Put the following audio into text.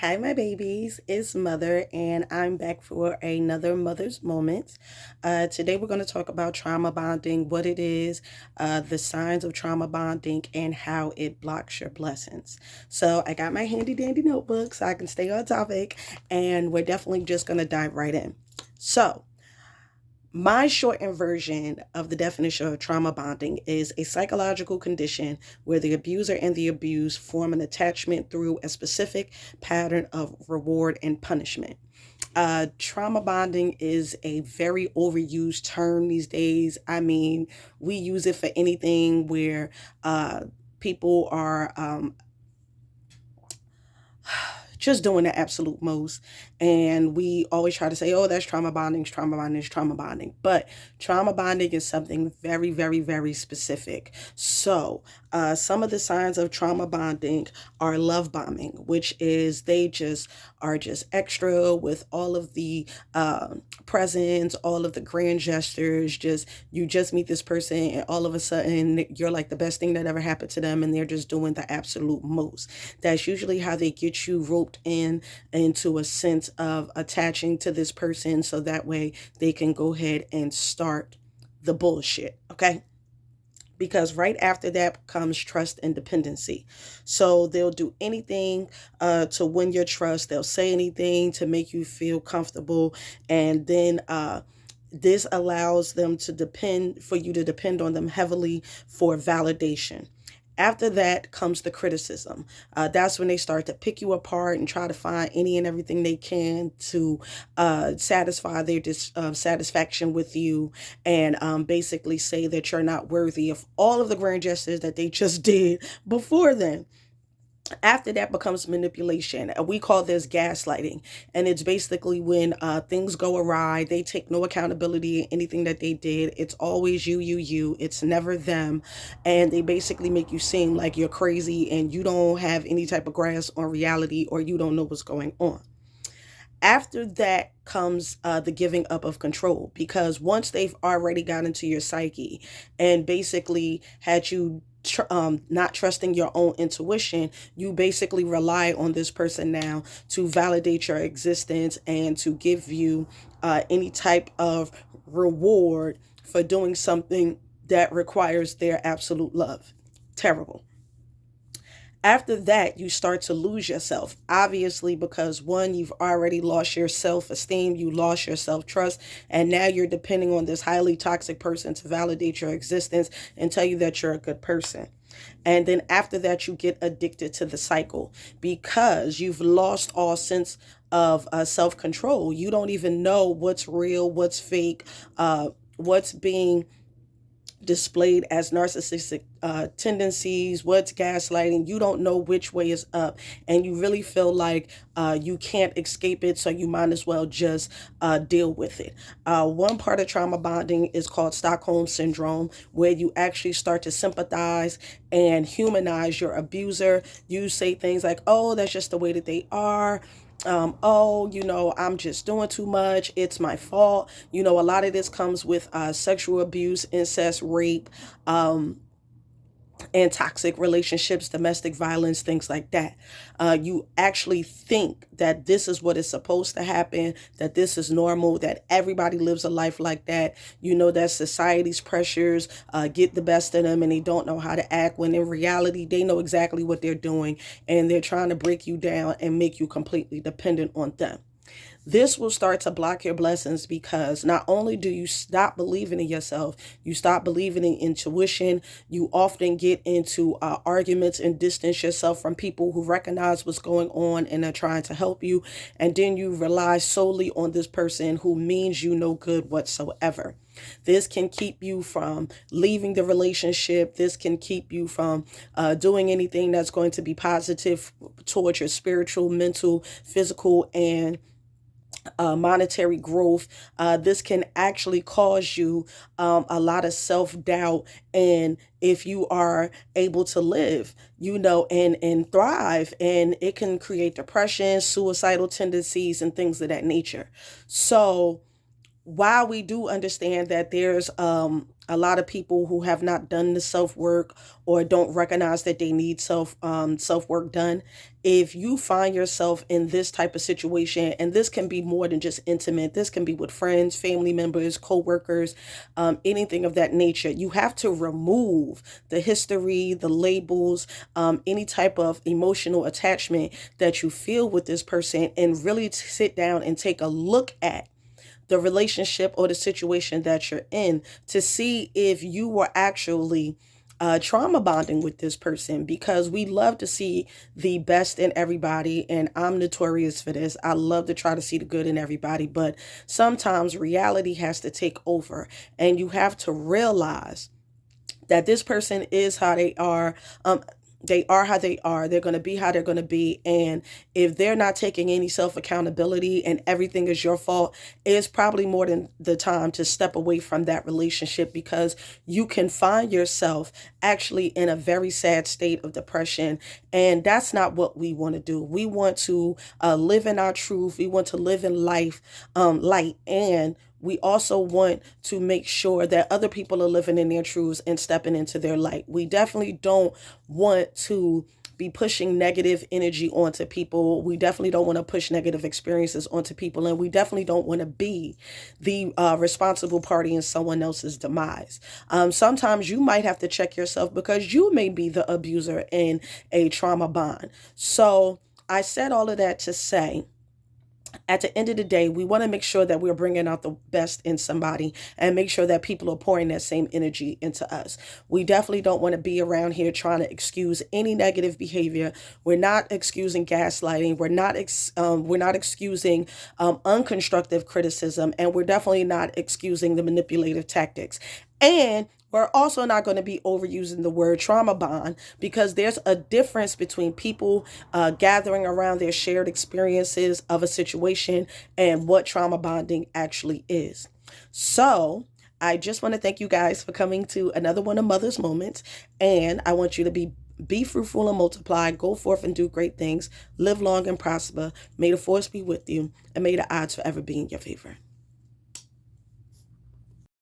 Hi, my babies. It's Mother, and I'm back for another Mother's Moment. Today, we're going to talk about trauma bonding, what it is, the signs of trauma bonding, and how it blocks your blessings. So, I got my handy dandy notebook so I can stay on topic, and we're definitely just going to dive right in. So, my shortened version of the definition of trauma bonding is a psychological condition where the abuser and the abused form an attachment through a specific pattern of reward and punishment. Trauma bonding is a very overused term these days. I mean, we use it for anything where people are just doing the absolute most. And we always try to say, oh, that's trauma bonding, trauma bonding, trauma bonding. But trauma bonding is something very, very, very specific. So some of the signs of trauma bonding are love bombing, which is they just are just extra with all of the presents, all of the grand gestures. Just you just meet this person and all of a sudden you're like the best thing that ever happened to them and they're just doing the absolute most. That's usually how they get you roped in into a sense of attaching to this person so that way they can go ahead and start the bullshit. Okay, because right after that comes trust and dependency. So they'll do anything to win your trust. They'll say anything to make you feel comfortable, and then this allows them to depend for you to depend on them heavily for validation. After that comes the criticism. That's when they start to pick you apart and try to find any and everything they can to satisfy their dissatisfaction with you, and basically say that you're not worthy of all of the grand gestures that they just did before then. After that becomes manipulation. We call this gaslighting. And it's basically when things go awry, they take no accountability in anything that they did. It's always you. It's never them. And they basically make you seem like you're crazy and you don't have any type of grasp on reality, or you don't know what's going on. After that comes the giving up of control, because once they've already got into your psyche and basically had you not trusting your own intuition, you basically rely on this person now to validate your existence and to give you any type of reward for doing something that requires their absolute love. Terrible. After that, you start to lose yourself, obviously, because one, you've already lost your self-esteem, you lost your self-trust, and now you're depending on this highly toxic person to validate your existence and tell you that you're a good person. And then after that, you get addicted to the cycle because you've lost all sense of self-control. You don't even know what's real, what's fake, what's being displayed as narcissistic tendencies, what's gaslighting. You don't know which way is up, and you really feel like you can't escape it, so you might as well just deal with it. One part of trauma bonding is called Stockholm Syndrome, where you actually start to sympathize and humanize your abuser. You say things like, oh, that's just the way that they are. Oh, I'm just doing too much. It's my fault. A lot of this comes with sexual abuse, incest, rape, and toxic relationships, domestic violence, things like that. You actually think that this is what is supposed to happen, that this is normal, that everybody lives a life like that. That society's pressures get the best of them and they don't know how to act, when in reality, they know exactly what they're doing and they're trying to break you down and make you completely dependent on them. This will start to block your blessings because not only do you stop believing in yourself, you stop believing in intuition. You often get into arguments and distance yourself from people who recognize what's going on and are trying to help you. And then you rely solely on this person who means you no good whatsoever. This can keep you from leaving the relationship. This can keep you from doing anything that's going to be positive towards your spiritual, mental, physical, and monetary growth. This can actually cause you a lot of self-doubt, and if you are able to live, and thrive, and it can create depression, suicidal tendencies, and things of that nature. So while we do understand that there's a lot of people who have not done the self work or don't recognize that they need self work done, if you find yourself in this type of situation, and this can be more than just intimate, this can be with friends, family members, co-workers, anything of that nature, you have to remove the history, the labels, any type of emotional attachment that you feel with this person, and really sit down and take a look at the relationship or the situation that you're in to see if you were actually trauma bonding with this person, because we love to see the best in everybody, and I'm notorious for this. I love to try to see the good in everybody, but sometimes reality has to take over, and you have to realize that this person is how they are. They are how they are. They're going to be how they're going to be. And if they're not taking any self accountability and everything is your fault, it's probably more than the time to step away from that relationship, because you can find yourself actually in a very sad state of depression. And that's not what we want to do. We want to live in our truth. We want to live in life, light. And we also want to make sure that other people are living in their truths and stepping into their light. We definitely don't want to be pushing negative energy onto people. We definitely don't want to push negative experiences onto people. And we definitely don't want to be the responsible party in someone else's demise. Sometimes you might have to check yourself, because you may be the abuser in a trauma bond. So I said all of that to say, at the end of the day, we want to make sure that we're bringing out the best in somebody and make sure that people are pouring that same energy into us. We definitely don't want to be around here trying to excuse any negative behavior. We're not excusing gaslighting. We're not excusing unconstructive criticism, and we're definitely not excusing the manipulative tactics. And we're also not going to be overusing the word trauma bond, because there's a difference between people gathering around their shared experiences of a situation and what trauma bonding actually is. So I just want to thank you guys for coming to another one of Mother's Moments. And I want you to be fruitful and multiply, go forth and do great things, live long and prosper. May the force be with you, and may the odds forever be in your favor.